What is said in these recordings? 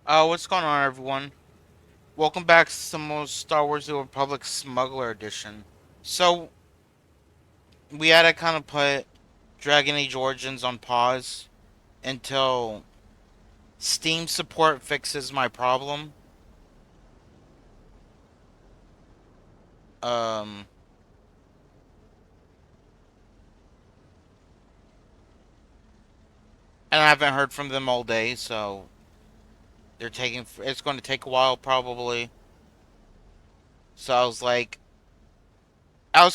What's going on, everyone? Welcome back to some more Star Wars: The Republic Smuggler Edition. So, we had to kind of put Dragon Age Origins on pause until Steam support fixes my problem. Um, and I haven't heard from them all day, so it's going to take a while probably. So I was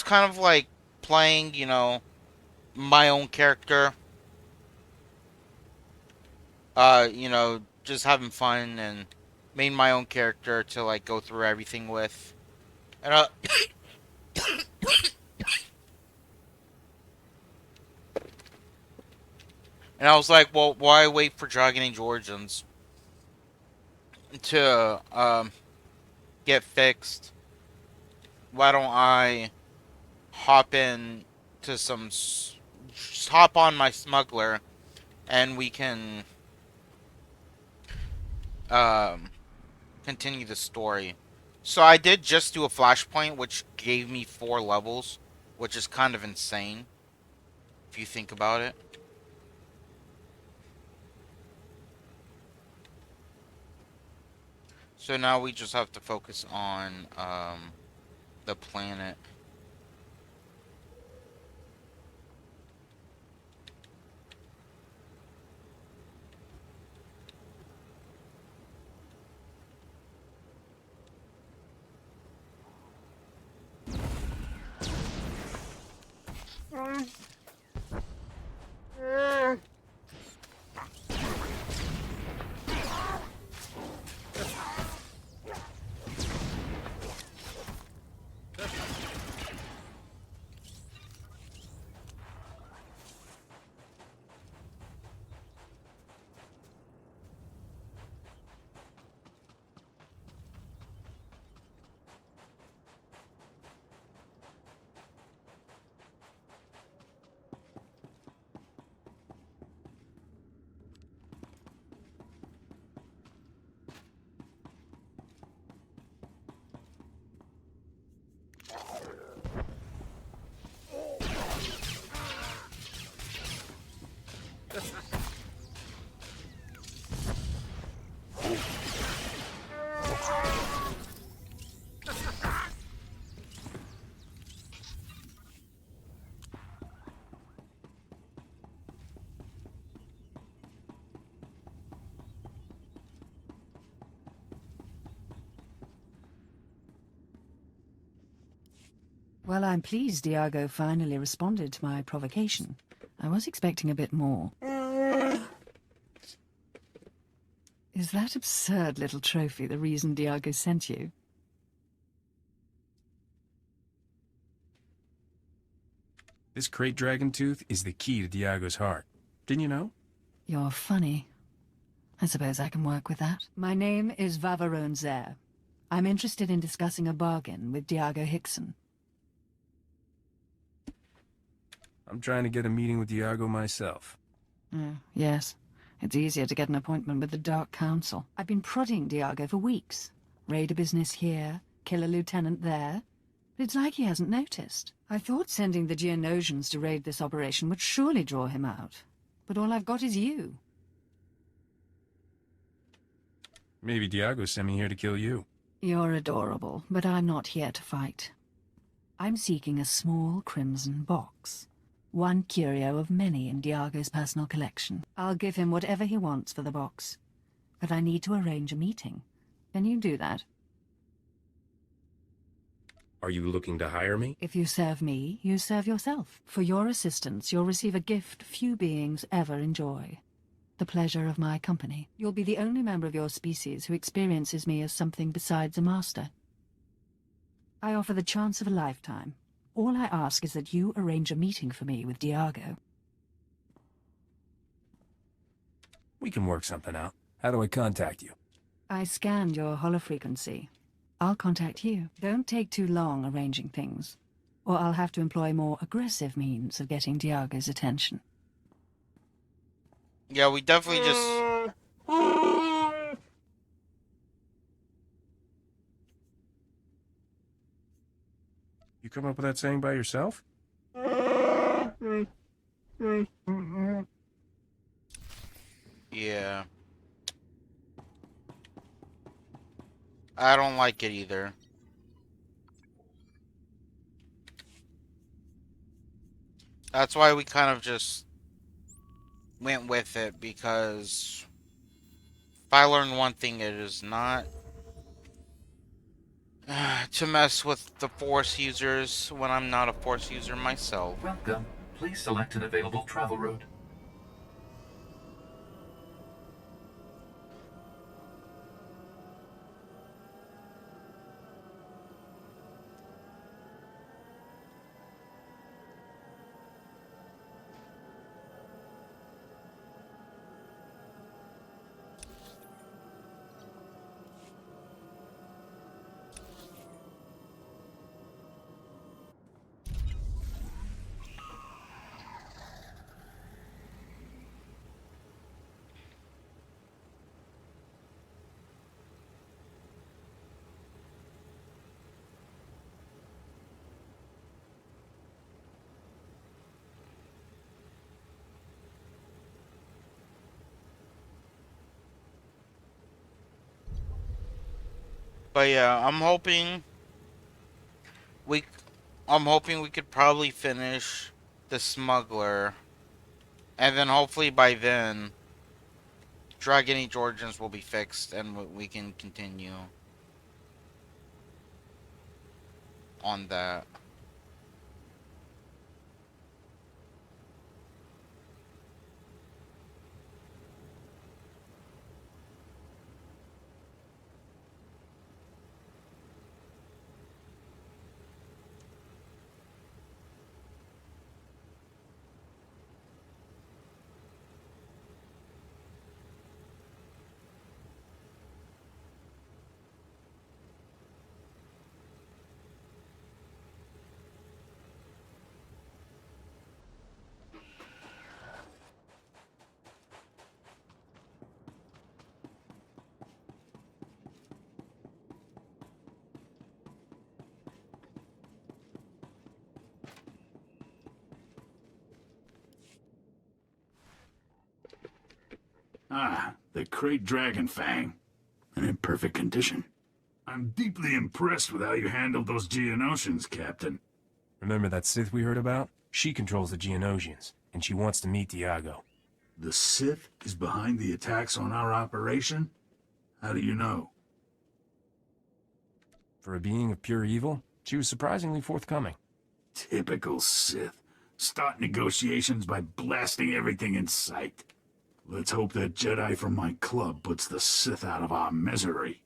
kind of like playing, my own character, just having fun and made my own character to like go through everything with. And I was like, well, why wait for Dragon Age Origins to get fixed? Why don't I hop in to just hop on my smuggler and we can um, continue the story. So I did just do a flashpoint, which gave me 4 levels, which is kind of insane if you think about it. So now we just have to focus on the planet. Well, I'm pleased Diago finally responded to my provocation. I was expecting a bit more. Is that absurd little trophy the reason Diago sent you? This crate dragon tooth is the key to Diago's heart. Didn't you know? You're funny. I suppose I can work with that. My name is Vavarone Zer. I'm interested in discussing a bargain with Diago Hickson. I'm trying to get a meeting with Diago myself. Yes. It's easier to get an appointment with the Dark Council. I've been prodding Diago for weeks. Raid a business here, kill a lieutenant there. But it's like he hasn't noticed. I thought sending the Geonosians to raid this operation would surely draw him out. But all I've got is you. Maybe Diago sent me here to kill you. You're adorable, but I'm not here to fight. I'm seeking a small crimson box. One curio of many in Diago's personal collection. I'll give him whatever he wants for the box. But I need to arrange a meeting. Can you do that? Are you looking to hire me? If you serve me, you serve yourself. For your assistance, you'll receive a gift few beings ever enjoy. The pleasure of my company. You'll be the only member of your species who experiences me as something besides a master. I offer the chance of a lifetime. All I ask is that you arrange a meeting for me with Diago. We can work something out. How do I contact you? I scanned your holofrequency. I'll contact you. Don't take too long arranging things, or I'll have to employ more aggressive means of getting Diago's attention. Yeah, we definitely just You come up with that saying by yourself? Yeah. I don't like it either. That's why we kind of just went with it, because if I learned one thing, it is not to mess with the Force users when I'm not a Force user myself. Welcome. Please select an available travel route. But yeah, we I'm hoping we could probably finish the Smuggler, and then hopefully by then Dragon Age Origins will be fixed and we can continue on that. Ah, the Great Dragon Fang. And in perfect condition. I'm deeply impressed with how you handled those Geonosians, Captain. Remember that Sith we heard about? She controls the Geonosians, and she wants to meet Diago. The Sith is behind the attacks on our operation? How do you know? For a being of pure evil, she was surprisingly forthcoming. Typical Sith. Start negotiations by blasting everything in sight. Let's hope that Jedi from my club puts the Sith out of our misery.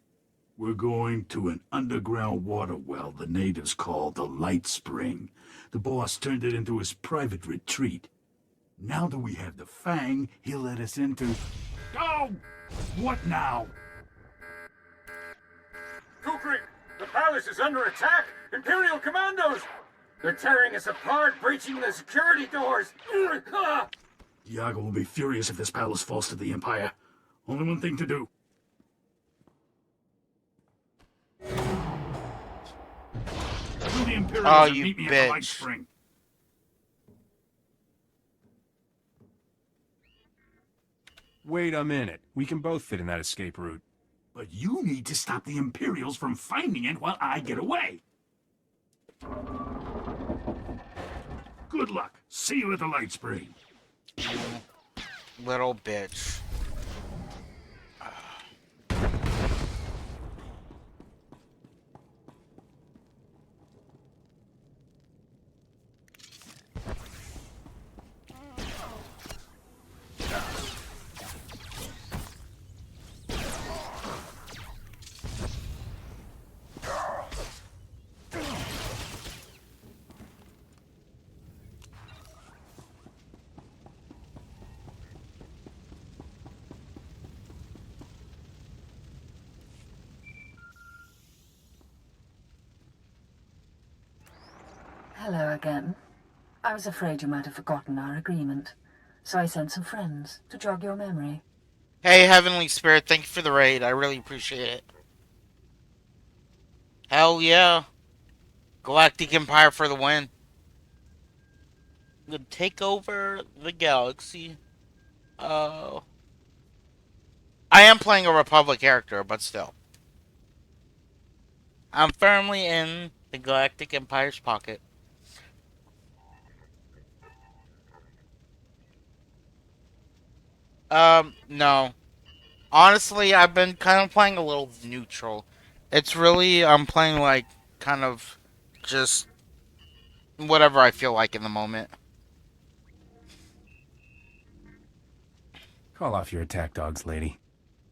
We're going to an underground water well the natives call the Light Spring. The boss turned it into his private retreat. Now that we have the Fang, he'll let us into... Oh! What now? Kukri, the palace is under attack! Imperial commandos! They're tearing us apart, breaching the security doors! Diago will be furious if this palace falls to the Empire. Only one thing to do. Kill the Imperials Oh, and you meet me at the Light bitch. Spring. Wait a minute. We can both fit in that escape route. But you need to stop the Imperials from finding it while I get away. Good luck. See you at the Light Spring. Little bitch. Hello again. I was afraid you might have forgotten our agreement, so I sent some friends to jog your memory. Hey, Heavenly Spirit, thank you for the raid. I really appreciate it. Hell yeah. Galactic Empire for the win. Gonna take over the galaxy. Uh, I am playing a Republic character, but still. I'm firmly in the Galactic Empire's pocket. No. Honestly, I've been kind of playing a little neutral. It's really, I'm playing like kind of just whatever I feel like in the moment. Call off your attack dogs, lady.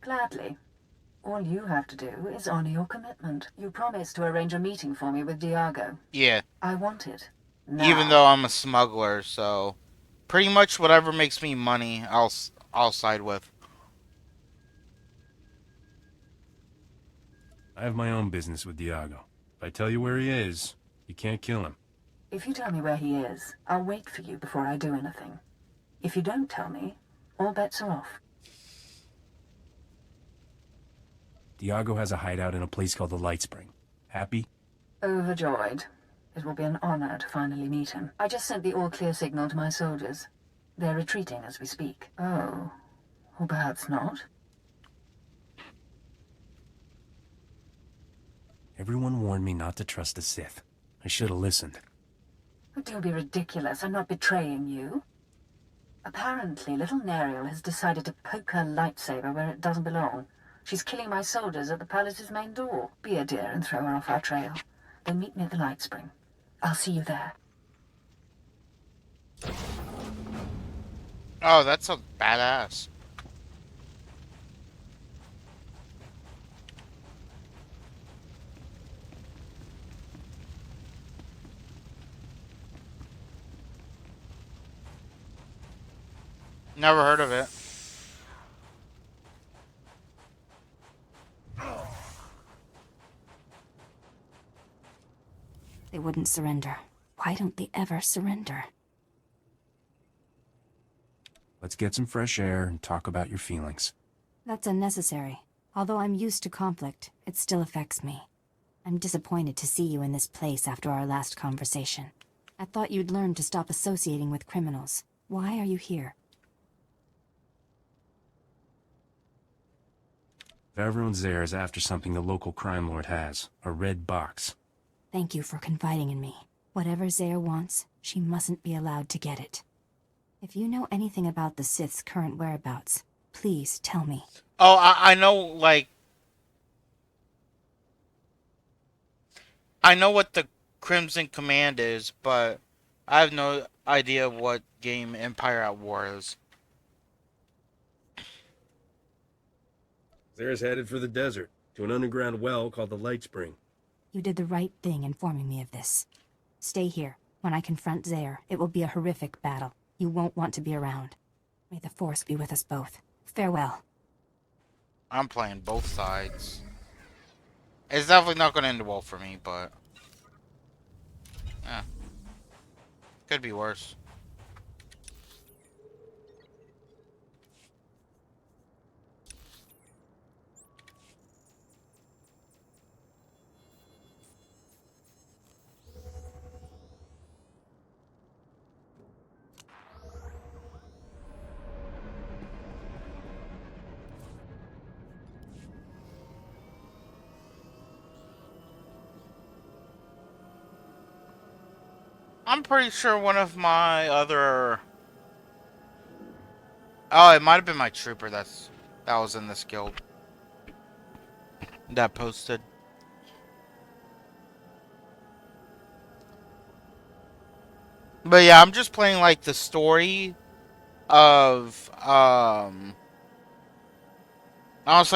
Gladly. All you have to do is honor your commitment. You promised to arrange a meeting for me with Diago. Yeah, I want it. even Now. though I'm a smuggler, so pretty much whatever makes me money, I'll side with. I have my own business with Diago. If I tell you where he is, you can't kill him. If you tell me where he is, I'll wait for you before I do anything. If you don't tell me, all bets are off. Diago has a hideout in a place called the Light Spring. Happy? Overjoyed. It will be an honor to finally meet him. I just sent the all-clear signal to my soldiers. They're retreating as we speak. Oh, or perhaps not. Everyone warned me not to trust the Sith. I should have listened. But don't be ridiculous. I'm not betraying you. Apparently, little Neriel has decided to poke her lightsaber where it doesn't belong. She's killing my soldiers at the palace's main door. Be a dear and throw her off our trail. Then meet me at the Light Spring. I'll see you there. Oh, that's a badass. Never heard of it. They wouldn't surrender. Why don't they ever surrender? Let's get some fresh air and talk about your feelings. That's unnecessary. Although I'm used to conflict, it still affects me. I'm disappointed to see you in this place after our last conversation. I thought you'd learned to stop associating with criminals. Why are you here? Everyone's there is after something the local crime lord has. A red box. Thank you for confiding in me. Whatever Zaire wants, she mustn't be allowed to get it. If you know anything about the Sith's current whereabouts, please tell me. Oh, I know, like, I know what the Crimson Command is, but I have no idea what game Empire at War is. Zare's headed for the desert, to an underground well called the Light Spring. You did the right thing informing me of this. Stay here. When I confront Zaire, it will be a horrific battle. You won't want to be around. May the Force be with us both. Farewell. I'm playing both sides. It's definitely not going to end well for me, but yeah, could be worse. I'm pretty sure one of my other... Oh, it might have been my trooper that was in this guild that posted. But yeah, I'm just playing like the story of honestly,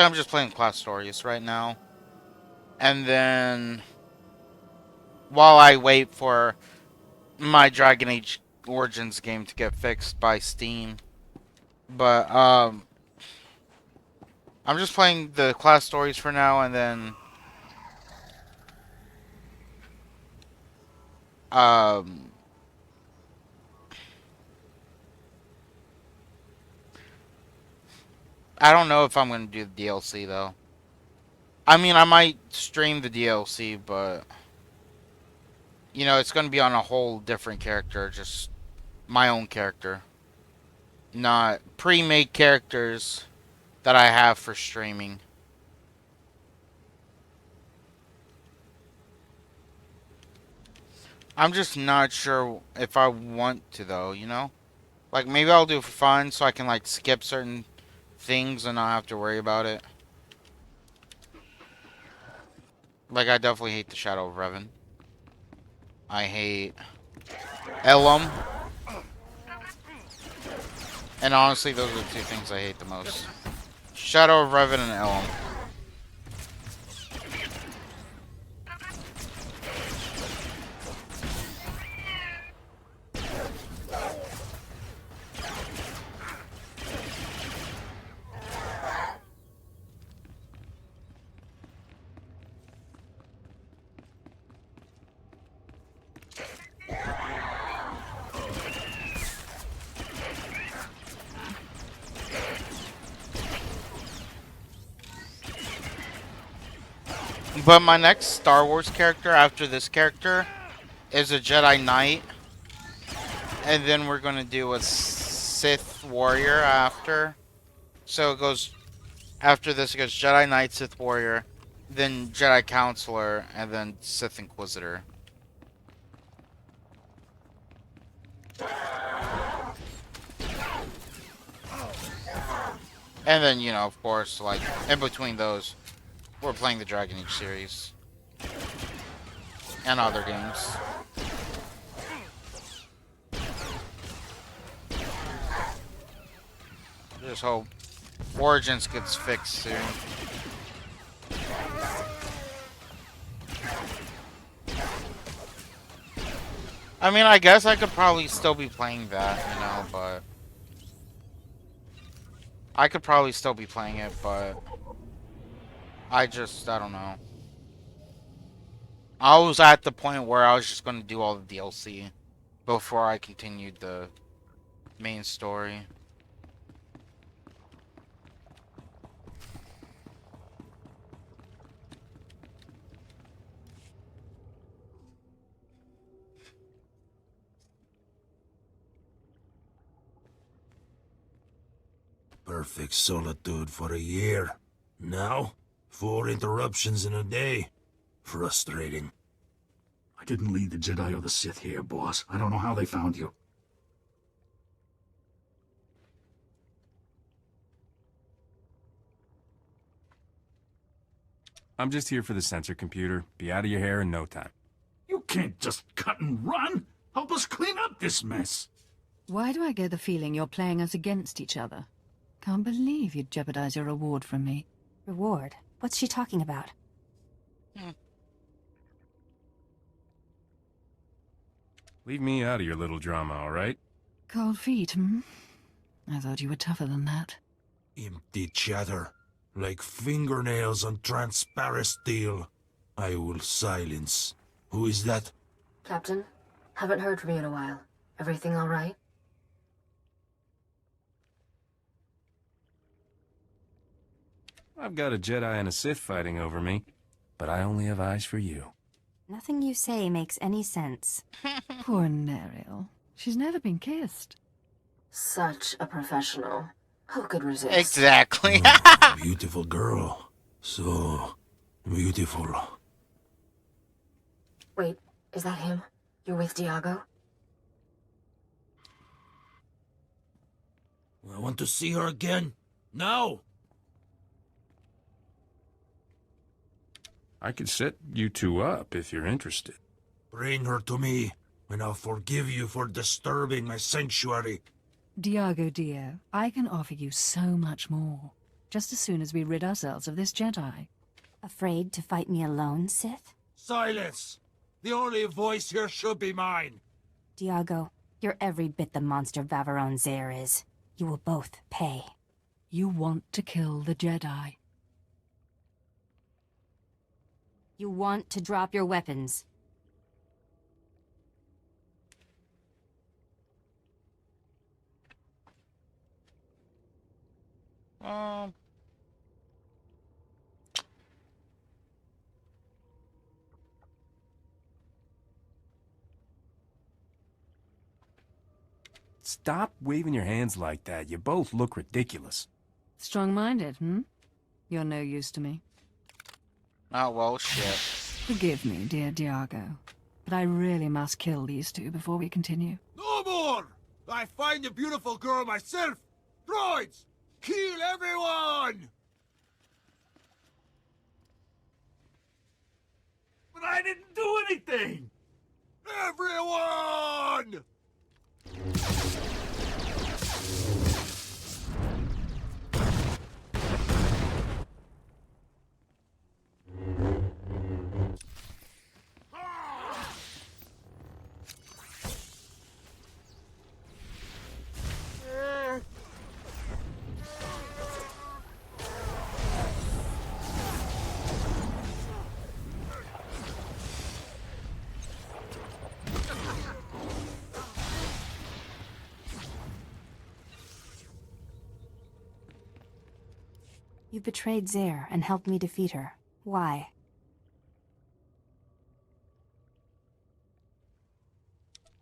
I'm just playing class stories right now. And then while I wait for my Dragon Age Origins game to get fixed by Steam. But I'm just playing the class stories for now, and then um I don't know if I'm gonna do the DLC though. I mean, I might stream the DLC, but it's going to be on a whole different character, just my own character, not pre-made characters that I have for streaming. I'm just not sure if I want to though. Like maybe I'll do it for fun so I can like skip certain things and not have to worry about it. Like I definitely hate the Shadow of Revan. I hate Elam. And honestly, those are the two things I hate the most. Shadow of Revan and Elam. But my next Star Wars character after this character is a Jedi Knight. And then we're going to do a Sith Warrior after. So it goes, after this it goes Jedi Knight, Sith Warrior, then Jedi Counselor, and then Sith Inquisitor. And then, of course, like, in between those, we're playing the Dragon Age series. And other games. Just hope Origins gets fixed soon. I mean, I guess I could probably still be playing that, but... I could probably still be playing it, but... I don't know. I was at the point where I was just going to do all the DLC before I continued the main story. Perfect solitude for a year. Now, 4 interruptions in a day. Frustrating. I didn't lead the Jedi or the Sith here, boss. I don't know how they found you. I'm just here for the sensor computer. Be out of your hair in no time. You can't just cut and run. Help us clean up this mess. Why do I get the feeling you're playing us against each other? Can't believe you'd jeopardize your reward from me. Reward? What's she talking about? Leave me out of your little drama, all right? Cold feet, hmm? I thought you were tougher than that. Empty chatter. Like fingernails on transparent steel. I will silence. Who is that? Captain, haven't heard from you in a while. Everything all right? I've got a Jedi and a Sith fighting over me, but I only have eyes for you. Nothing you say makes any sense. Poor Neriel. She's never been kissed. Such a professional. Who could resist? Exactly. Beautiful girl. So beautiful. Wait, is that him? You're with Diago? I want to see her again. Now! I could set you two up if you're interested. Bring her to me, and I'll forgive you for disturbing my sanctuary. Diago dear, I can offer you so much more. Just as soon as we rid ourselves of this Jedi. Afraid to fight me alone, Sith? Silence! The only voice here should be mine. Diago, you're every bit the monster Vaveron Zare is. You will both pay. You want to kill the Jedi. You want to drop your weapons. Um, Stop waving your hands like that. You both look ridiculous. Strong-minded, hmm? You're no use to me. Oh, well, shit. Forgive me, dear Diago, but I really must kill these two before we continue. No more! I find a beautiful girl myself! Droids! Kill everyone! But I didn't do anything! Everyone! You betrayed Zare and helped me defeat her. Why?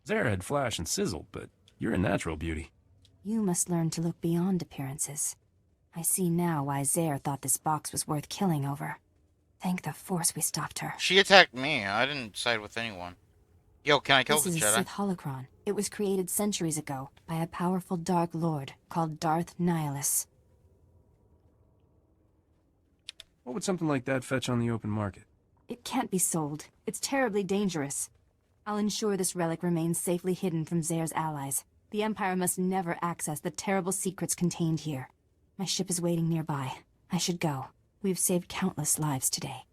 Zara had flash and sizzle, but you're a natural beauty. You must learn to look beyond appearances. I see now why Zare thought this box was worth killing over. Thank the Force we stopped her. She attacked me. I didn't side with anyone. Yo, can I kill This the is a Jedi? Sith holocron. It was created centuries ago by a powerful Dark Lord called Darth Nihilus. What would something like that fetch on the open market? It can't be sold. It's terribly dangerous. I'll ensure this relic remains safely hidden from Zare's allies. The Empire must never access the terrible secrets contained here. My ship is waiting nearby. I should go. We've saved countless lives today.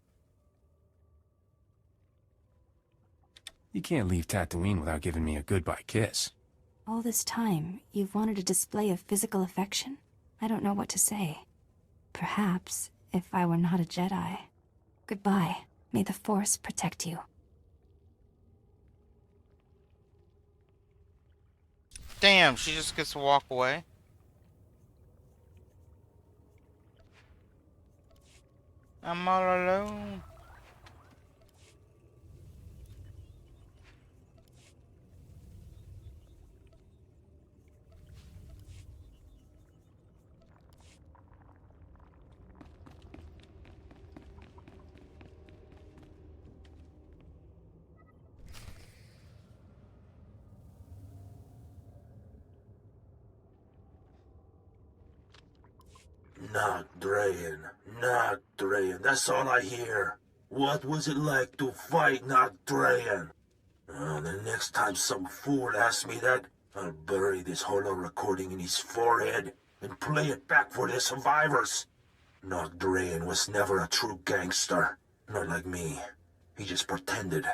You can't leave Tatooine without giving me a goodbye kiss. All this time, you've wanted a display of physical affection? I don't know what to say. Perhaps, if I were not a Jedi. Goodbye. May the Force protect you. Damn, she just gets to walk away. I'm all alone. Not Drayan, not Drayan, that's all I hear. What was it like to fight not Drayan? The next time some fool asks me that, I'll bury this holo recording in his forehead and play it back for the survivors. Nog Drayan was never a true gangster, not like me. He just pretended.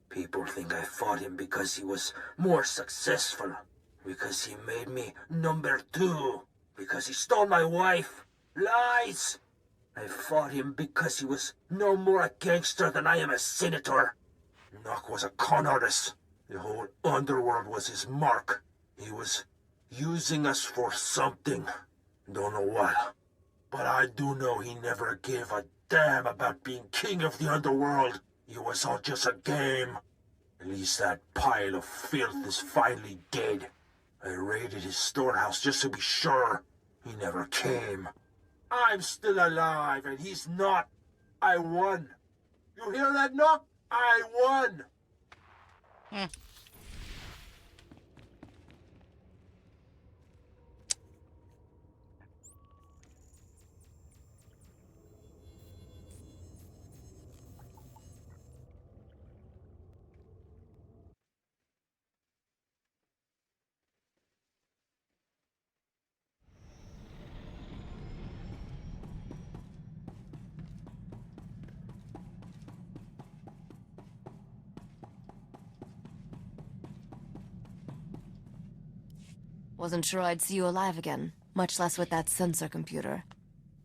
People think I fought him because he was more successful, because he made me number 2, because he stole my wife. Lies! I fought him because he was no more a gangster than I am a senator. Nock was a con artist. The whole underworld was his mark. He was using us for something. Don't know what. But I do know he never gave a damn about being king of the underworld. It was all just a game. At least that pile of filth is finally dead. I raided his storehouse just to be sure. He never came. I'm still alive, and he's not. I won. You hear that, Nock? I won. Wasn't sure I'd see you alive again, much less with that sensor computer.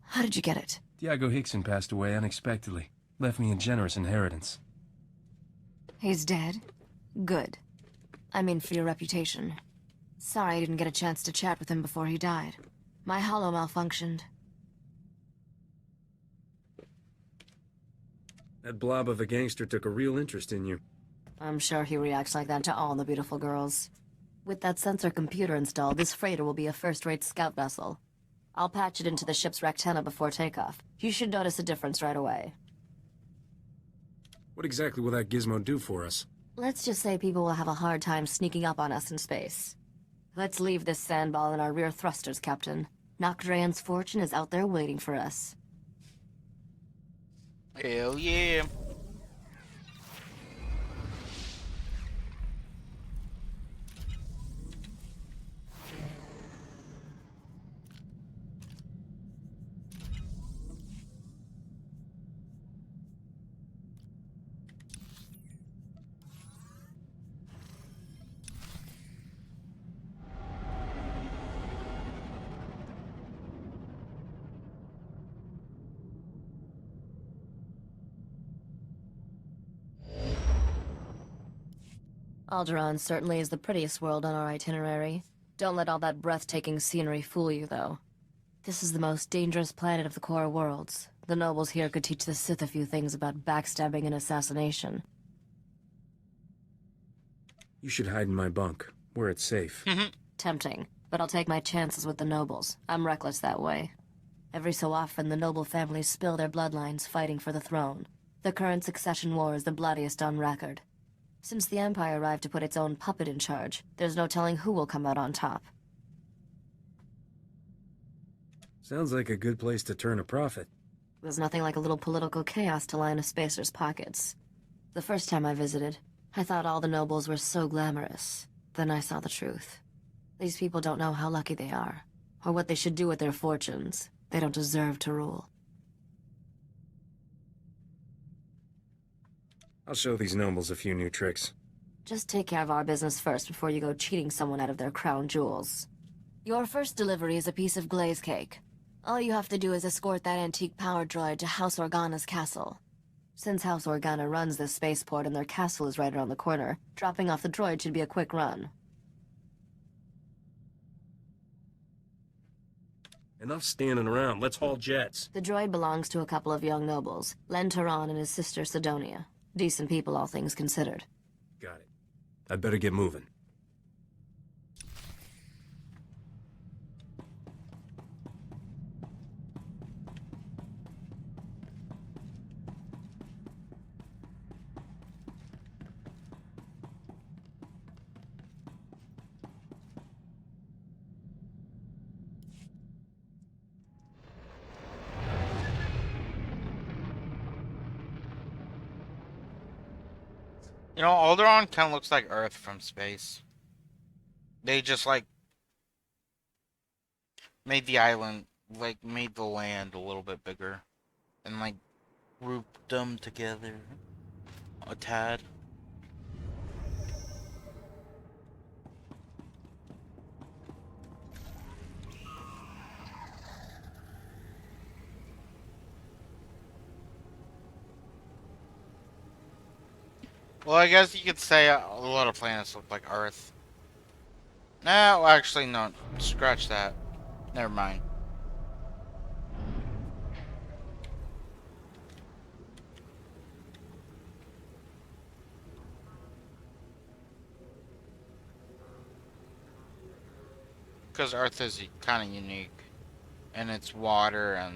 How did you get it? Diago Hickson passed away unexpectedly. Left me a generous inheritance. He's dead? Good. I mean, for your reputation. Sorry I didn't get a chance to chat with him before he died. My holo malfunctioned. That blob of a gangster took a real interest in you. I'm sure he reacts like that to all the beautiful girls. With that sensor computer installed, this freighter will be a first-rate scout vessel. I'll patch it into the ship's rectenna before takeoff. You should notice a difference right away. What exactly will that gizmo do for us? Let's just say people will have a hard time sneaking up on us in space. Let's leave this sandball in our rear thrusters, Captain. Nocdrayan's fortune is out there waiting for us. Hell yeah. Alderaan certainly is the prettiest world on our itinerary. Don't let all that breathtaking scenery fool you, though. This is the most dangerous planet of the core worlds. The nobles here could teach the Sith a few things about backstabbing and assassination. You should hide in my bunk, where it's safe. Tempting, but I'll take my chances with the nobles. I'm reckless that way. Every so often, the noble families spill their bloodlines fighting for the throne. The current succession war is the bloodiest on record. Since the Empire arrived to put its own puppet in charge, there's no telling who will come out on top. Sounds like a good place to turn a profit. There's nothing like a little political chaos to line a spacer's pockets. The first time I visited, I thought all the nobles were so glamorous. Then I saw the truth. These people don't know how lucky they are, or what they should do with their fortunes. They don't deserve to rule. I'll show these nobles a few new tricks. Just take care of our business first before you go cheating someone out of their crown jewels. Your first delivery is a piece of glaze cake. All you have to do is escort that antique power droid to House Organa's castle. Since House Organa runs this spaceport and their castle is right around the corner, dropping off the droid should be a quick run. Enough standing around. Let's haul jets. The droid belongs to a couple of young nobles, Len Turan and his sister Sidonia. Decent people, all things considered. Got it. I'd better get moving. You know, Alderaan kind of looks like Earth from space. They just, like, made the island, like, made the land a little bit bigger. And, like, grouped them together a tad. Well, I guess you could say a lot of planets look like Earth. No, actually, no. Scratch that. Never mind. Because Earth is kind of unique in its water and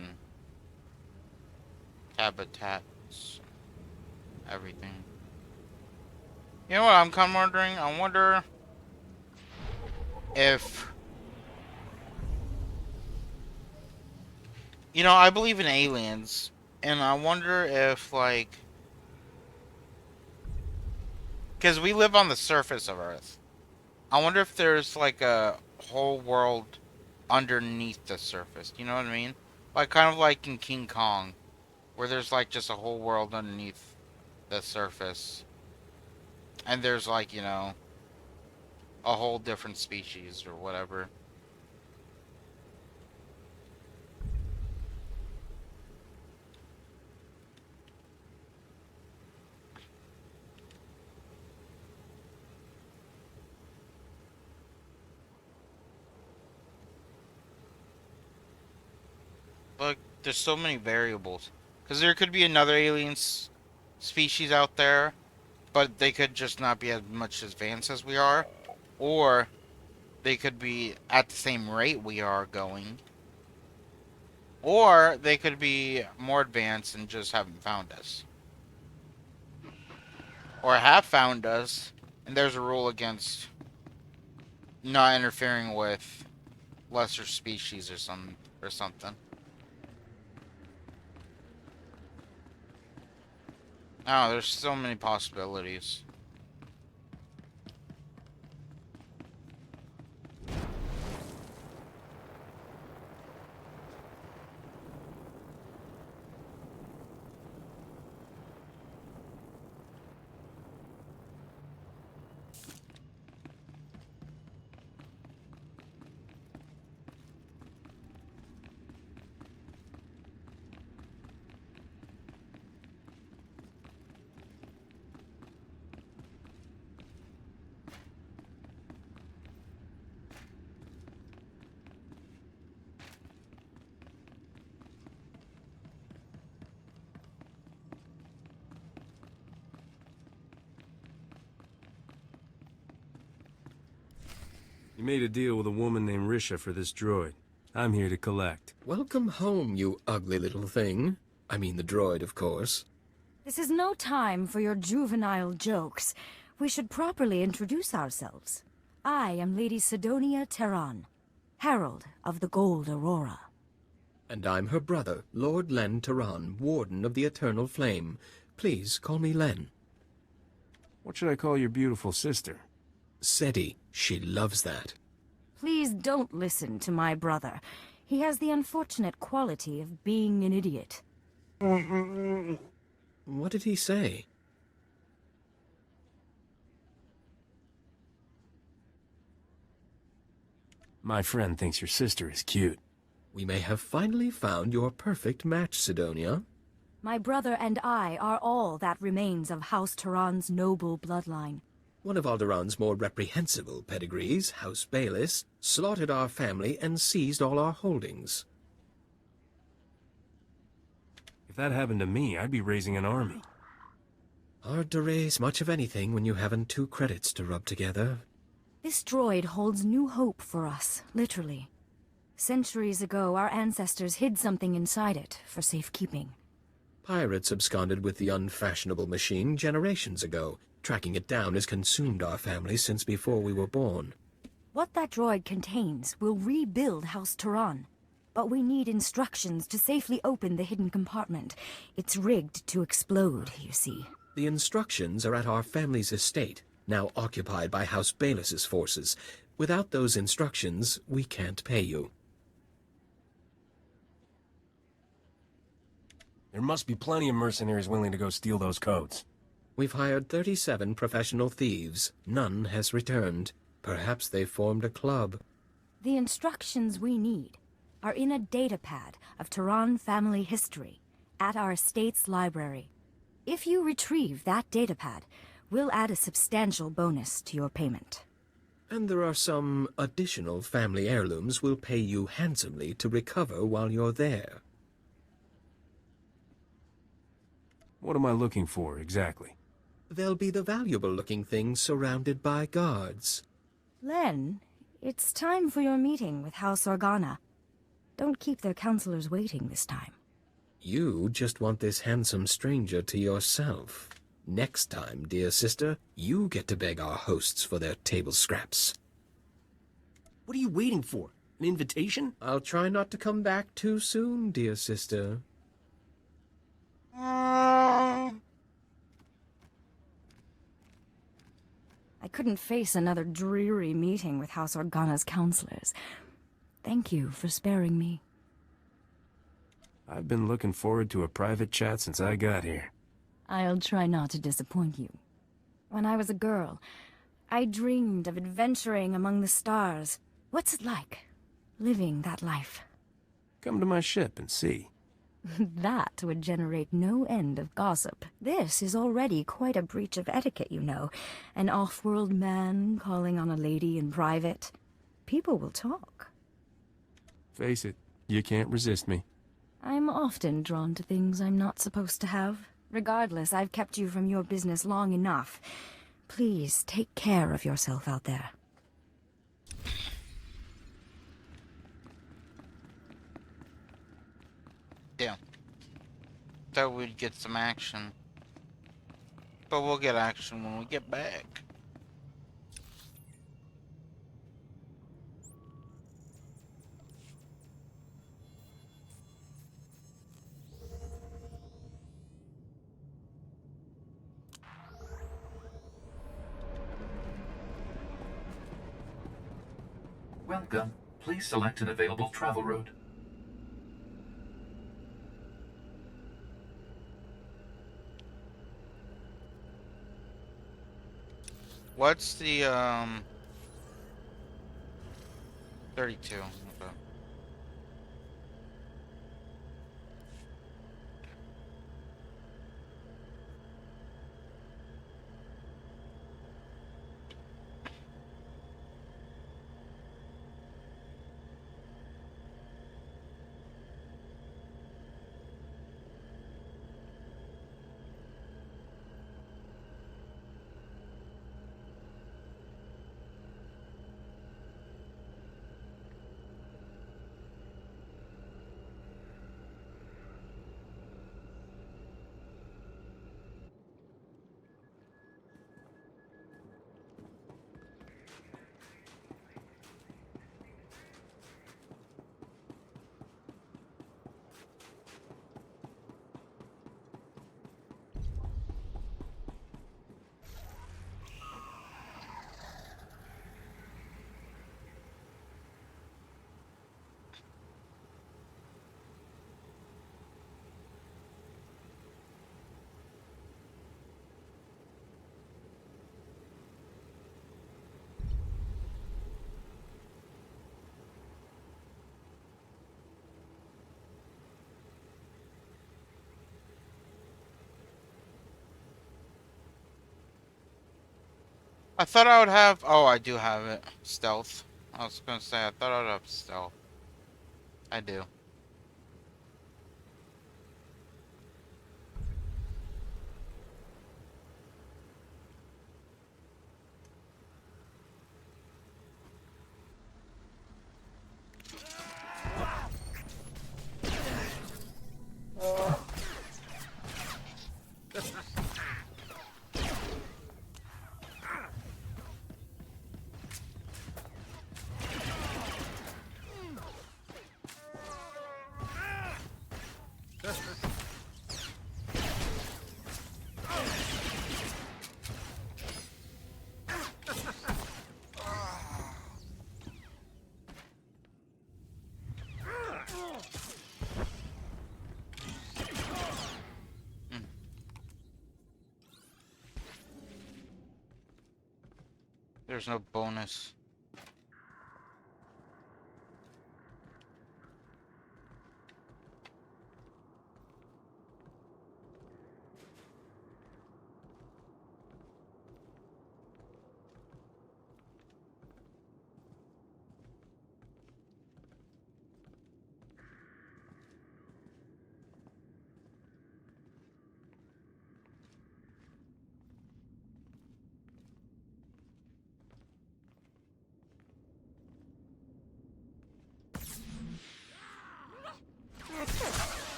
habitats, everything. You know what I'm kind of wondering? I wonder if... You know, I believe in aliens, and I wonder if, like... Because we live on the surface of Earth. I wonder if there's, like, a whole world underneath the surface. You know what I mean? Like, kind of like in King Kong, where there's, like, just a whole world underneath the surface. And there's, like, you know, a whole different species or whatever. Look, there's so many variables. Because there could be another alien species out there, but they could just not be as much advanced as we are. Or They could be at the same rate we are going. Or they could be more advanced and just haven't found us. Or have found us, and there's a rule against not interfering with lesser species or something. Oh, there's so many possibilities. You made a deal with a woman named Risha for this droid. I'm here to collect. Welcome home, you ugly little thing. I mean the droid, of course. This is no time for your juvenile jokes. We should properly introduce ourselves. I am Lady Sidonia Terran, Herald of the Gold Aurora. And I'm her brother, Lord Len Terran, Warden of the Eternal Flame. Please call me Len. What should I call your beautiful sister? Seti. She loves that. Please don't listen to my brother. He has the unfortunate quality of being an idiot. What did he say? My friend thinks your sister is cute. We may have finally found your perfect match, Sidonia. My brother and I are all that remains of House Terran's noble bloodline. One of Alderaan's more reprehensible pedigrees, House Bayless, slaughtered our family and seized all our holdings. If that happened to me, I'd be raising an army. Hard to raise much of anything when you haven't 2 credits to rub together. This droid holds new hope for us, literally. Centuries ago, our ancestors hid something inside it for safekeeping. Pirates absconded with the unfashionable machine generations ago. Tracking it down has consumed our family since before we were born. What that droid contains will rebuild House Terran. But we need instructions to safely open the hidden compartment. It's rigged to explode, you see. The instructions are at our family's estate, now occupied by House Bayless's forces. Without those instructions, we can't pay you. There must be plenty of mercenaries willing to go steal those codes. We've hired 37 professional thieves. None has returned. Perhaps they formed a club. The instructions we need are in a datapad of Terran family history at our estate's library. If you retrieve that datapad, we'll add a substantial bonus to your payment. And there are some additional family heirlooms we'll pay you handsomely to recover while you're there. What am I looking for, exactly? They'll be the valuable-looking things surrounded by guards. Len, it's time for your meeting with House Organa. Don't keep their counselors waiting this time. You just want this handsome stranger to yourself. Next time, dear sister, you get to beg our hosts for their table scraps. What are you waiting for? An invitation? I'll try not to come back too soon, dear sister. I couldn't face another dreary meeting with House Organa's counselors. Thank you for sparing me. I've been looking forward to a private chat since I got here. I'll try not to disappoint you. When I was a girl, I dreamed of adventuring among the stars. What's it like, living that life? Come to my ship and see. That would generate no end of gossip. This is already quite a breach of etiquette, you know. An off-world man calling on a lady in private. People will talk. Face it, you can't resist me. I'm often drawn to things I'm not supposed to have. Regardless, I've kept you from your business long enough. Please take care of yourself out there. Yeah. Thought we'd get some action. But we'll get action when we get back. Welcome. Please select an available travel route. What's the 32? Okay. I thought I would have. Oh, I do have it. Stealth. I was gonna say, I thought I would have stealth. I do. Mm. There's no bonus.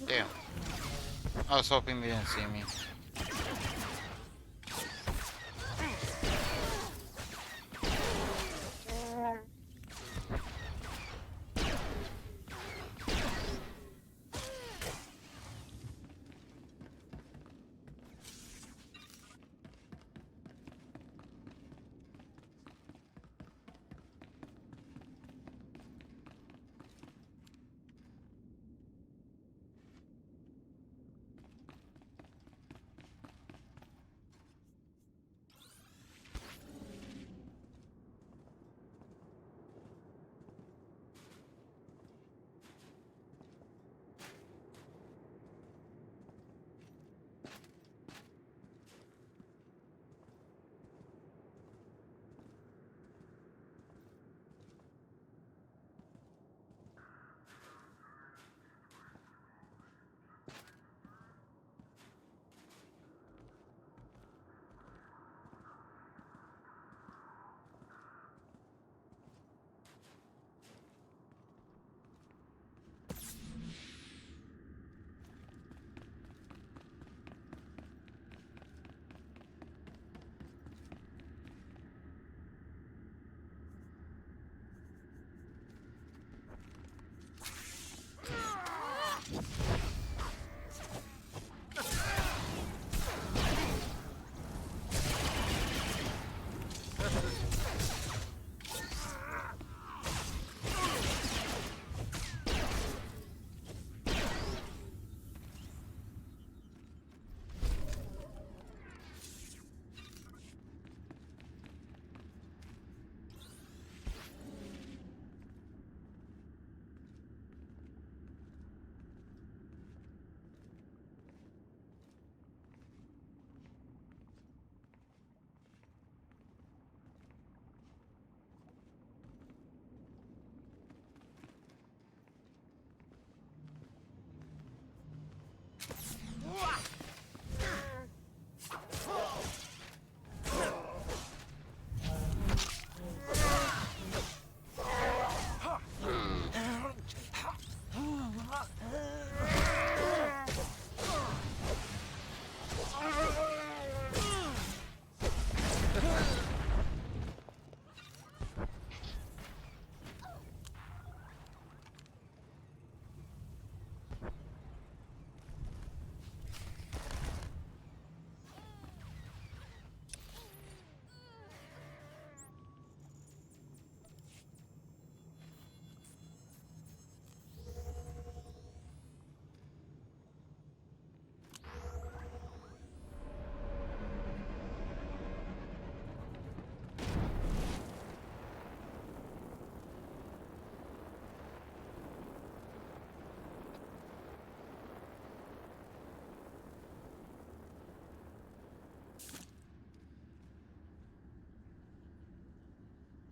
Damn. I was hoping they didn't see me.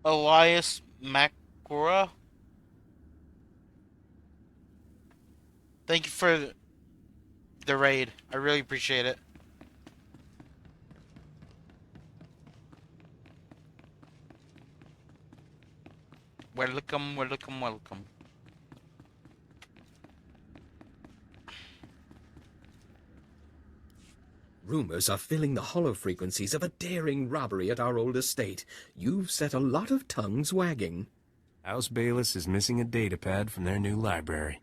Elias Makura. Thank you for the raid. I really appreciate it. Welcome, welcome, welcome. Rumors are filling the hollow frequencies of a daring robbery at our old estate. You've set a lot of tongues wagging. House Bayless is missing a datapad from their new library.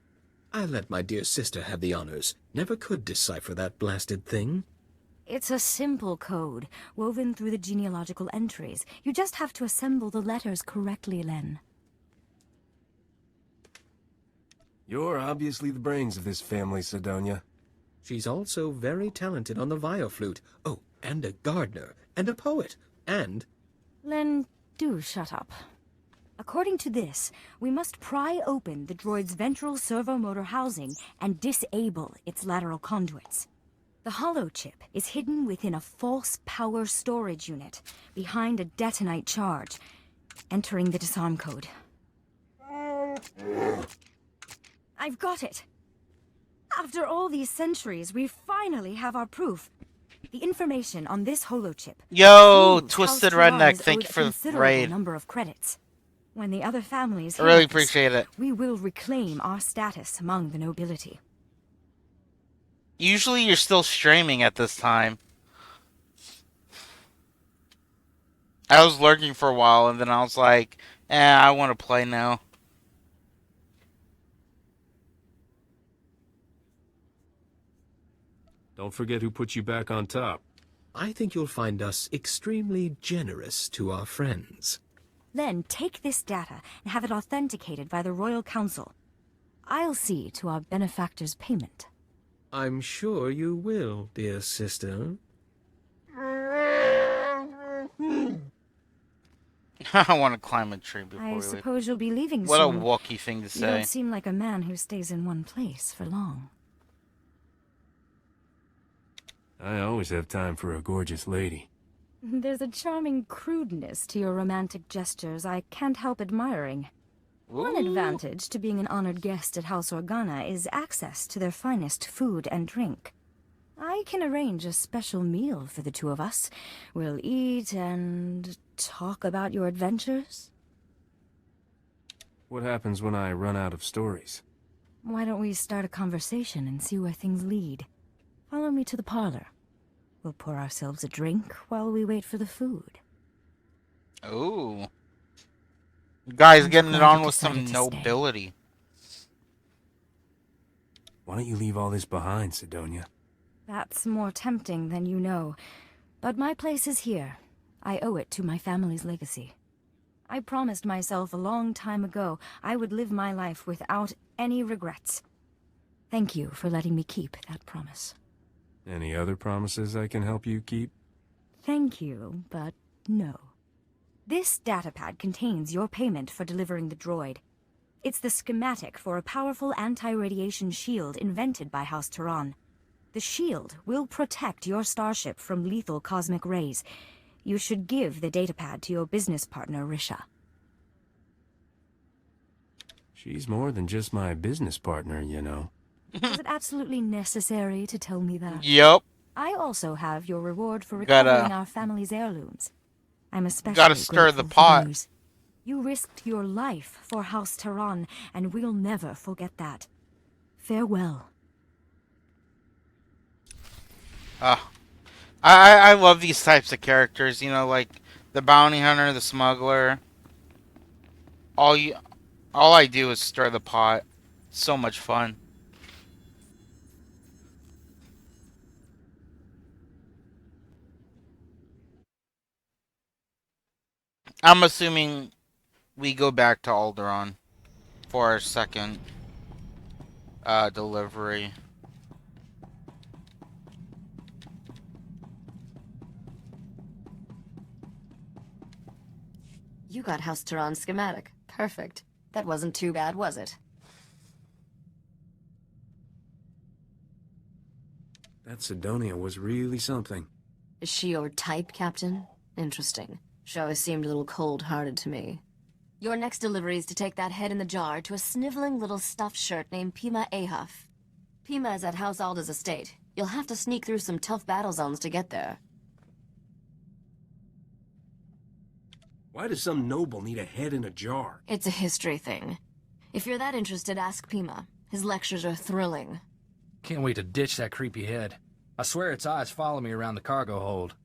I'll let my dear sister have the honors. Never could decipher that blasted thing. It's a simple code, woven through the genealogical entries. You just have to assemble the letters correctly, Len. You're obviously the brains of this family, Sidonia. She's also very talented on the violflute. Oh, and a gardener, and a poet, and... Len, do shut up. According to this, we must pry open the droid's ventral servomotor housing and disable its lateral conduits. The hollow chip is hidden within a false power storage unit, behind a detonite charge, entering the disarm code. I've got it! After all these centuries, we finally have our proof. The information on this holochip. Yo, proves Twisted House Tehran Redneck, is thank owed you a for the considerable raid. number of credits. When the other families I really hear this, appreciate it. we will reclaim our status among the nobility. Usually you're still streaming at this time. I was lurking for a while, and then I was like, I want to play now. Don't forget who put you back on top. I think you'll find us extremely generous to our friends. Then take this data and have it authenticated by the Royal Council. I'll see to our benefactor's payment. I'm sure you will, dear sister. I want to climb a tree before we I leave. suppose you'll be leaving What soon. a Wookiee thing to You say. don't seem like a man who stays in one place for long. I always have time for a gorgeous lady. There's a charming crudeness to your romantic gestures I can't help admiring. One advantage to being an honored guest at House Organa is access to their finest food and drink. I can arrange a special meal for the two of us. We'll eat and talk about your adventures. What happens when I run out of stories? Why don't we start a conversation and see where things lead? Follow me to the parlor. We'll pour ourselves a drink while we wait for the food. Ooh. Guys I'm getting glad it on you with some decided to stay. nobility. Why don't you leave all this behind, Sidonia? That's more tempting than you know. But my place is here. I owe it to my family's legacy. I promised myself a long time ago I would live my life without any regrets. Thank you for letting me keep that promise. Any other promises I can help you keep? Thank you, but no. This datapad contains your payment for delivering the droid. It's the schematic for a powerful anti-radiation shield invented by House Tehran. The shield will protect your starship from lethal cosmic rays. You should give the datapad to your business partner, Risha. She's more than just my business partner, you know. Is it absolutely necessary to tell me that? Yup. I also have your reward for Gotta- recovering our family's heirlooms. I'm especially Gotta stir the grateful for pot. those. You risked your life for House Tehran, and we'll never forget that. Farewell. I love these types of characters, you know, like the bounty hunter, the smuggler. All I do is stir the pot. So much fun. I'm assuming we go back to Alderaan for our second delivery. You got House Tehran schematic. Perfect. That wasn't too bad, was it? That Sidonia was really something. Is she your type, Captain? Interesting. She always seemed a little cold-hearted to me. Your next delivery is to take that head in the jar to a sniveling little stuffed shirt named Pima Ahuff. Pima is at House Alda's estate. You'll have to sneak through some tough battle zones to get there. Why does some noble need a head in a jar? It's a history thing. If you're that interested, ask Pima. His lectures are thrilling. Can't wait to ditch that creepy head. I swear its eyes follow me around the cargo hold.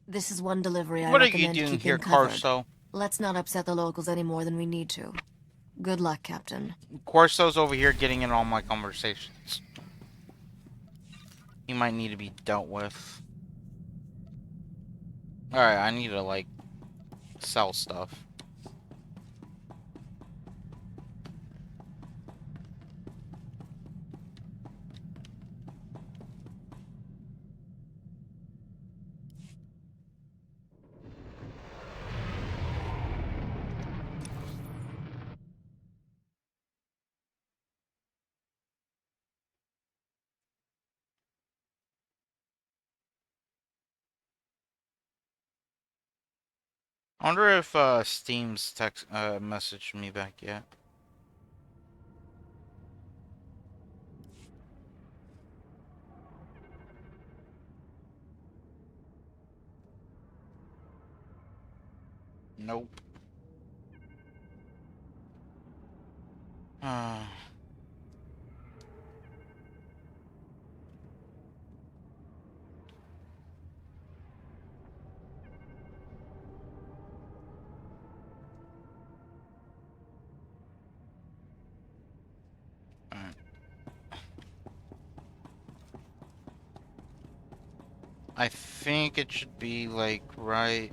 This is one delivery I What are you recommend doing keeping here, covered. Corso? Let's not upset the locals any more than we need to. Good luck, Captain. Corso's over here getting in all my conversations. He might need to be dealt with. Alright, I need to, like, sell stuff. I wonder if Steam's text messaged me back yet. Nope. Uh, alright. I think it should be like right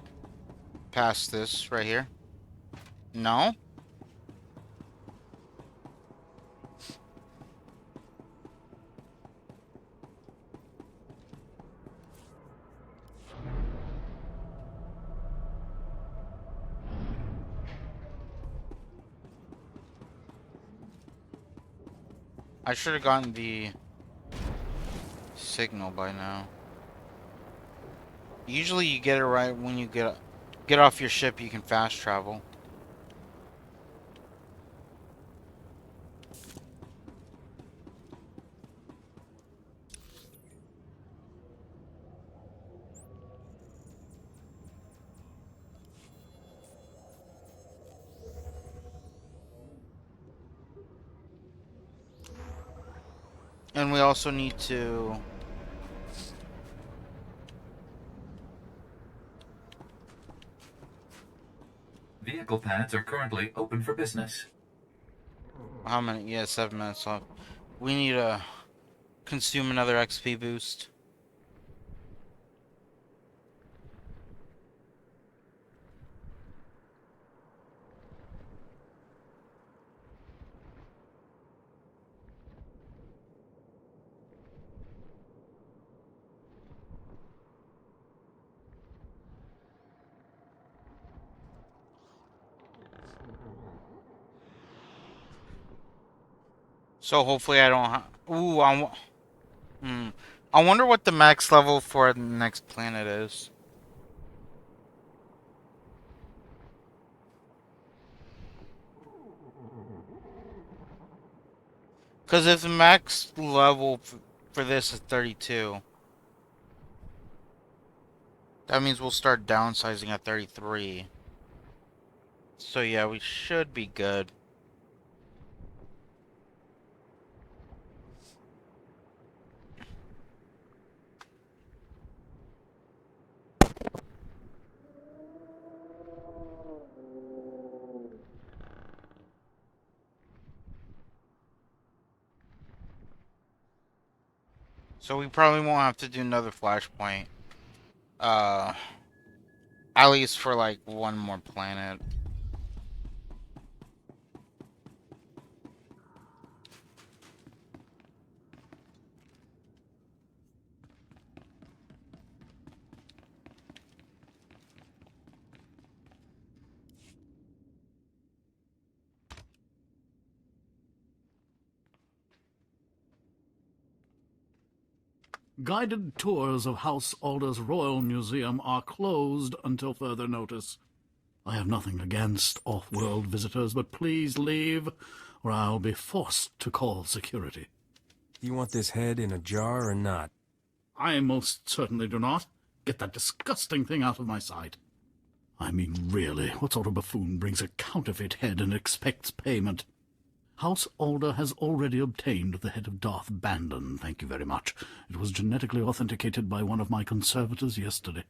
past this right here. No? I should have gotten the signal by now. Usually you get it right when you get off your ship, you can fast travel. And we also need to... Vehicle pads are currently open for business. How many? Yeah, 7 minutes left. We need to consume another XP boost. So hopefully I don't ooh, I wonder what the max level for the next planet is. Because if the max level for this is 32, that means we'll start downsizing at 33. So yeah, we should be good. So we probably won't have to do another flashpoint. Uh, at least for like one more planet. Guided tours of House Alda's Royal Museum are closed until further notice. I have nothing against off-world visitors, but please leave, or I'll be forced to call security. Do you want this head in a jar or not? I most certainly do not. Get that disgusting thing out of my sight. I mean, really, what sort of buffoon brings a counterfeit head and expects payment? House Alder has already obtained the head of Darth Bandon, thank you very much. It was genetically authenticated by one of my conservators yesterday.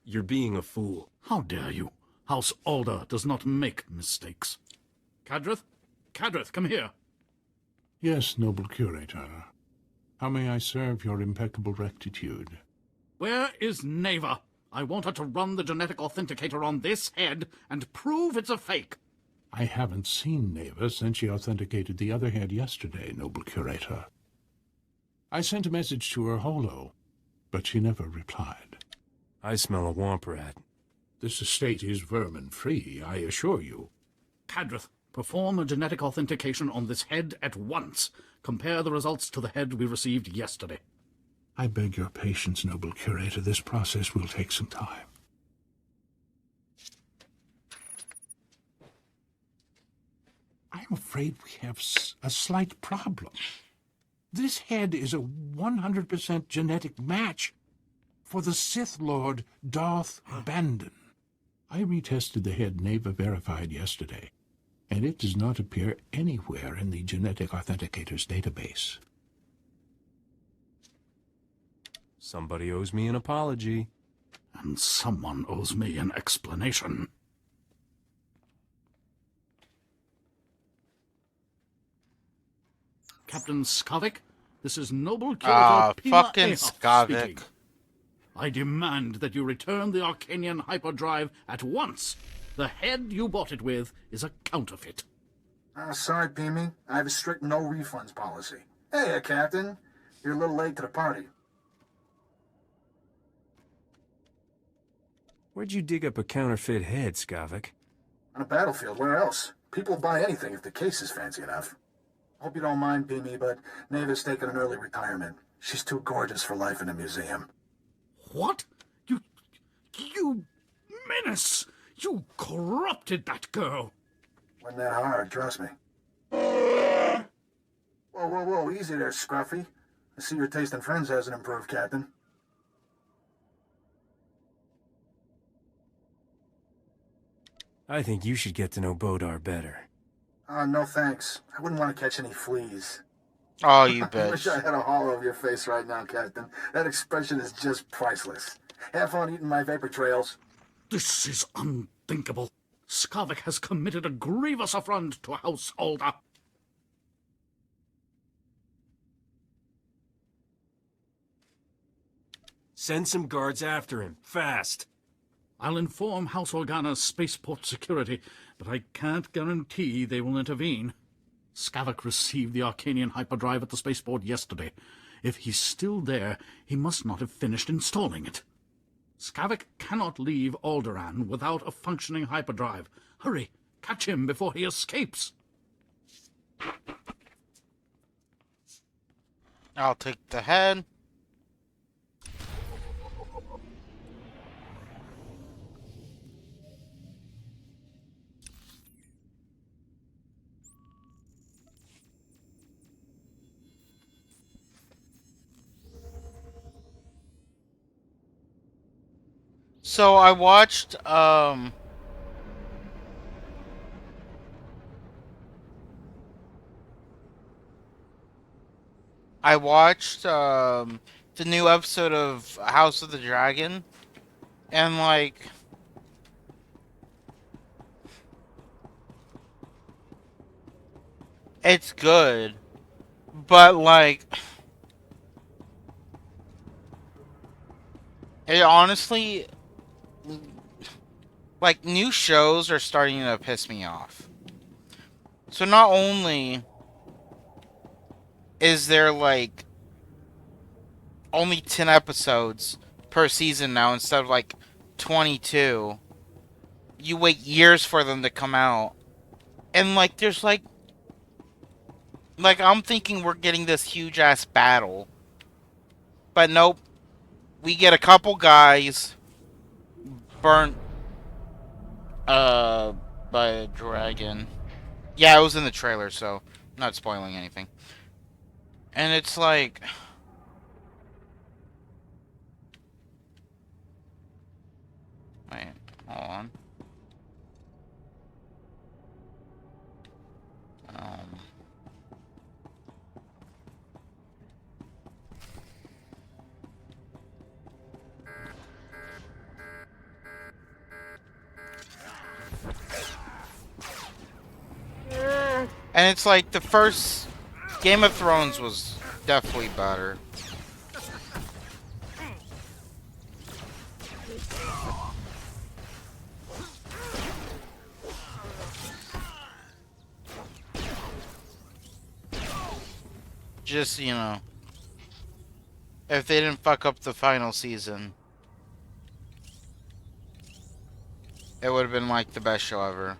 You're being a fool. How dare you? House Alder does not make mistakes. Cadrith? Cadrith, come here. Yes, noble curator. How may I serve your impeccable rectitude? Where is Neva? I want her to run the genetic authenticator on this head and prove it's a fake. I haven't seen Neva since she authenticated the other head yesterday, noble curator. I sent a message to her holo, but she never replied. I smell a womp rat. This estate is vermin-free, I assure you. Cadrith, perform a genetic authentication on this head at once. Compare the results to the head we received yesterday. I beg your patience, noble curator. This process will take some time. I'm afraid we have a slight problem. This head is a 100% genetic match for the Sith Lord Darth Bandon. I retested the head Neva verified yesterday, and it does not appear anywhere in the genetic authenticator's database. Somebody owes me an apology. And someone owes me an explanation. Captain Skavik, this is Noble Curator Pima fucking Ahaf Skavik. speaking. I demand that you return the Arcanian hyperdrive at once. The head you bought it with is a counterfeit. Sorry, Pimi. I have a strict no refunds policy. Hey, Captain. You're a little late to the party. Where'd you dig up a counterfeit head, Skavik? On a battlefield, where else? People will buy anything if the case is fancy enough. Hope you don't mind, Pimi, but Neva's taking an early retirement. She's too gorgeous for life in a museum. What? You menace! You corrupted that girl! Wasn't that hard, trust me. Whoa, whoa, whoa, easy there, Scruffy. I see your taste in friends hasn't improved, Captain. I think you should get to know Bodar better. No thanks. I wouldn't want to catch any fleas. Oh, you I wish bitch. I had a hollow of your face right now, Captain. That expression is just priceless. Have fun eating my vapor trails. This is unthinkable. Skavik has committed a grievous affront to House Alder. Send some guards after him, fast. I'll inform House Organa's spaceport security, but I can't guarantee they will intervene. Skavik received the Arcanian hyperdrive at the spaceport yesterday. If he's still there, he must not have finished installing it. Skavik cannot leave Alderaan without a functioning hyperdrive. Hurry, catch him before he escapes. I'll take the head. So I watched the new episode of House of the Dragon, and like it's good, but like it honestly, like, new shows are starting to piss me off. So not only is there like only 10 episodes per season now instead of like 22, you wait years for them to come out. And like there's like I'm thinking we're getting this huge ass battle. But nope. We get a couple guys burnt uh by a dragon. Yeah, it was in the trailer, so I'm not spoiling anything. And it's like, wait, hold on. Um, and it's like the first Game of Thrones was definitely better. Just, you know, if they didn't fuck up the final season, it would have been like the best show ever.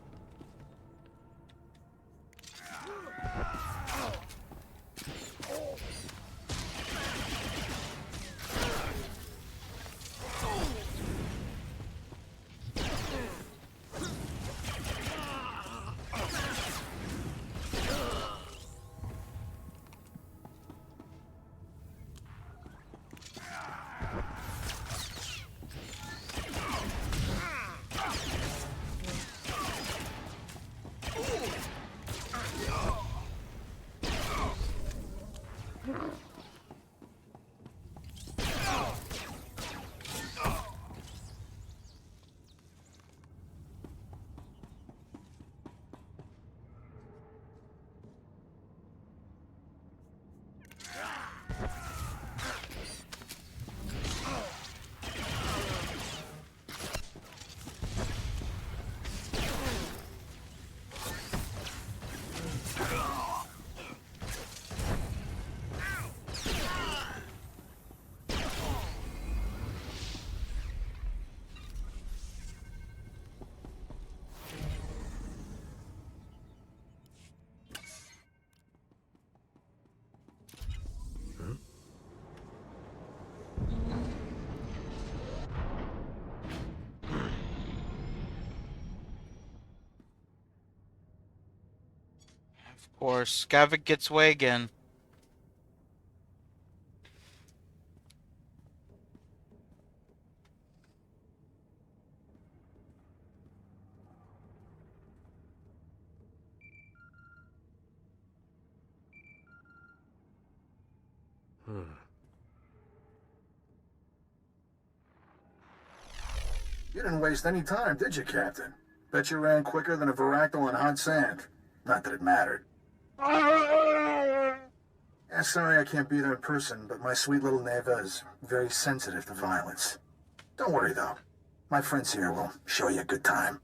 Of course, Gavik gets away again. You didn't waste any time, did you, Captain? Bet you ran quicker than a Varactyl on hot sand. Not that it mattered. Yeah, sorry I can't be there in person, but my sweet little Neva is very sensitive to violence. Don't worry, though. My friends here will show you a good time.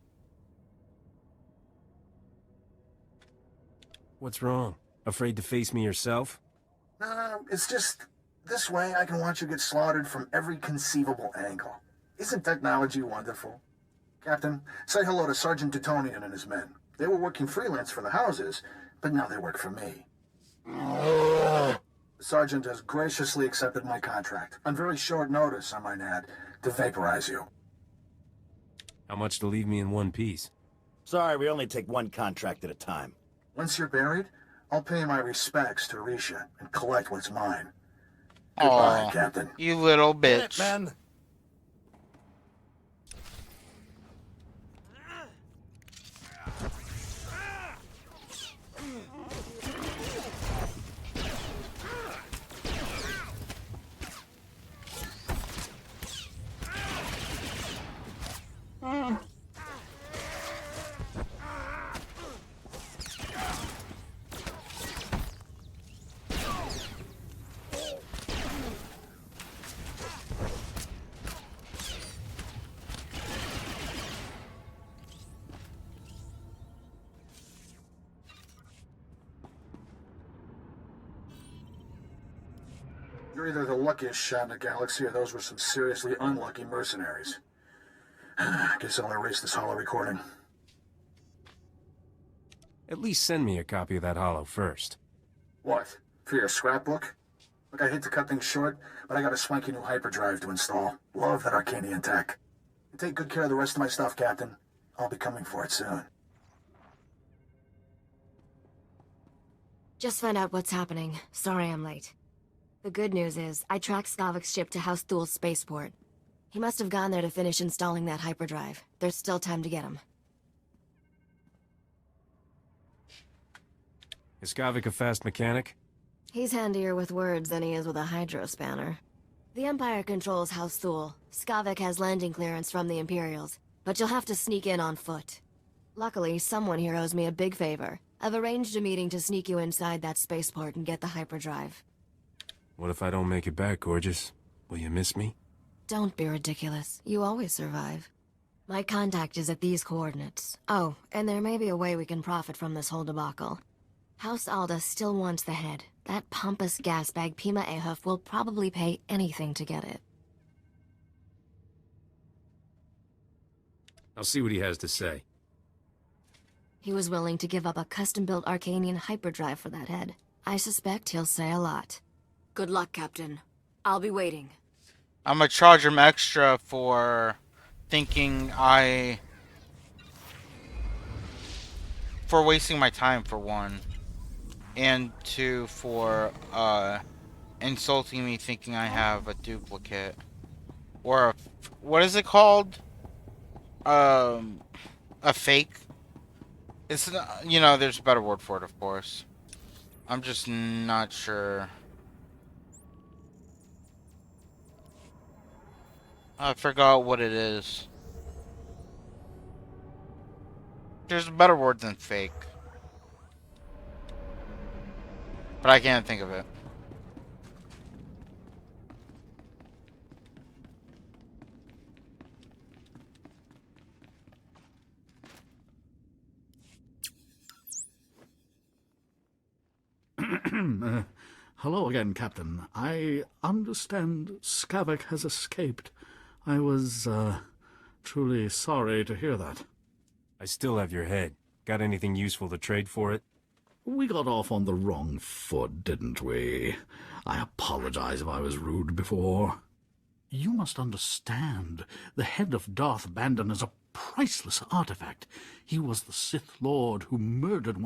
What's wrong? Afraid to face me yourself? No, it's just... this way I can watch you get slaughtered from every conceivable angle. Isn't technology wonderful? Captain, say hello to Sergeant Teutonian and his men. They were working freelance for the houses, but now they work for me. The Sergeant has graciously accepted my contract, on very short notice, I might add, to vaporize you. How much to leave me in one piece? Sorry, we only take one contract at a time. Once you're buried, I'll pay my respects to Risha and collect what's mine. Goodbye, Captain. You little bitch. Man. You're either the luckiest shot in the galaxy, or those were some seriously unlucky mercenaries. Guess I'll erase this holo recording. At least send me a copy of that holo first. What? For your scrapbook? Look, I hate to cut things short, but I got a swanky new hyperdrive to install. Love that Arcanian tech. Take good care of the rest of my stuff, Captain. I'll be coming for it soon. Just found out what's happening. Sorry I'm late. The good news is, I tracked Skavik's ship to House Thul's spaceport. He must have gone there to finish installing that hyperdrive. There's still time to get him. Is Skavik a fast mechanic? He's handier with words than he is with a hydrospanner. The Empire controls House Thul. Skavik has landing clearance from the Imperials, but you'll have to sneak in on foot. Luckily, someone here owes me a big favor. I've arranged a meeting to sneak you inside that spaceport and get the hyperdrive. What if I don't make it back, gorgeous? Will you miss me? Don't be ridiculous. You always survive. My contact is at these coordinates. Oh, and there may be a way we can profit from this whole debacle. House Alda still wants the head. That pompous gasbag Pima Ahuf will probably pay anything to get it. I'll see what he has to say. He was willing to give up a custom-built Arcanian hyperdrive for that head. I suspect he'll say a lot. Good luck, Captain. I'll be waiting. I'm gonna charge him extra for thinking for wasting my time, for one. And two, for insulting me thinking I have a duplicate. Or what is it called? A fake? It's not, you know, there's a better word for it, of course. I'm just not sure. I forgot what it is. There's a better word than fake. But I can't think of it. Hello again, Captain. I understand Skavik has escaped. I was, truly sorry to hear that. I still have your head. Got anything useful to trade for it? We got off on the wrong foot, didn't we? I apologize if I was rude before. You must understand, the head of Darth Bandon is a priceless artifact. He was the Sith Lord who murdered